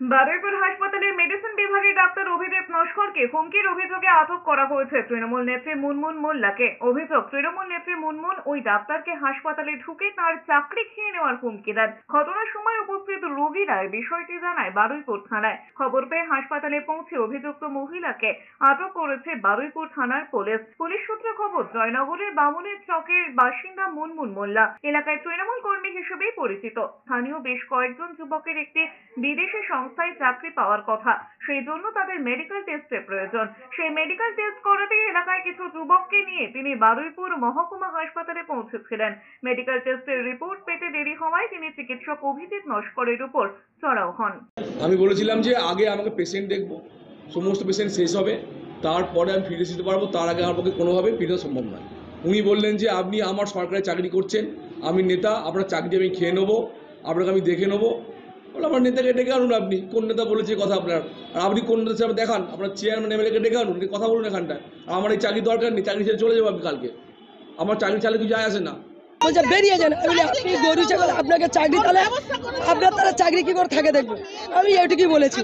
বারুইপুর হাসপাতালের মেডিসিন বিভাগের ডাক্তার অভিদেব নস্করকে হুমকির অভিযোগে আটক করা হয়েছে তৃণমূল নেত্রী মুনমুন মোল্লাকে। অভিযোগ, তৃণমূল নেত্রী মুনমুন ওই ডাক্তারকে হাসপাতালে ঢুকে তার চাকরি খেয়ে নেওয়ার হুমকি দেন। ঘটনার সময় উপস্থিত রোগীরা বিষয়টি জানায় বারুইপুর থানায়। খবর পেয়ে হাসপাতালে পৌঁছে অভিযুক্ত মহিলাকে আটক করেছে বারুইপুর থানার পুলিশ। পুলিশ সূত্রে খবর, জয়নগরের বামুনের চকের বাসিন্দা মুনমুন মোল্লা এলাকায় তৃণমূল কর্মী হিসেবেই পরিচিত। স্থানীয় বেশ কয়েকজন যুবকের একটি বিদেশি সংস্থায় চাকরি পাওয়ার কথা, সেই জন্য তাদের মেডিকেল টেস্টের প্রয়োজন। সেই মেডিকেল টেস্ট করাতেই এলাকায় কিছু যুবককে নিয়ে তিনি বারুইপুর মহকুমা হাসপাতালে পৌঁছেছিলেন। মেডিকেল টেস্টের রিপোর্ট পেতে দেরি হওয়ায় তিনি চিকিৎসক অভিজিৎ নস্করের উপর চড়াও হন। আমি বলেছিলাম যে আগে আমাকে পেশেন্ট দেখবো, সমস্ত পেশেন্ট শেষ হবে, তারপরে আমি ফিরে যেতে পারবো, তার আগে আমার পক্ষে কোনোভাবে ফিরে সম্ভব নয়। উনি বললেন যে আপনি আমার সরকারি চাকরি করছেন, আমি নেতা, আপনার চাকরি আমি খেয়ে নেবো, আপনাকে আমি দেখে নেবো। বলে আমার নেতাকে ডেকে আনুন, আপনি কোন নেতা বলেছে কথা আপনার, আর আপনি কোন নেতা হিসাবে দেখান, আপনার চেয়ারম্যান এমএলএকে ডেকে আনুন, কথা বলুন এখানটায়। আমার এই চাকরি দরকার নেই, চাকরি ছেড়ে চলে যাবো আমি কালকে, আমার চাকরি চালে কিছু যায় আসে না। বেরিয়ে যান, আপনি গরু ছাগল, আপনাকে চাকরি তাহলে আপনার তারা চাকরি কি করে থাকে দেখবো, আমি এইটুকুই বলেছি।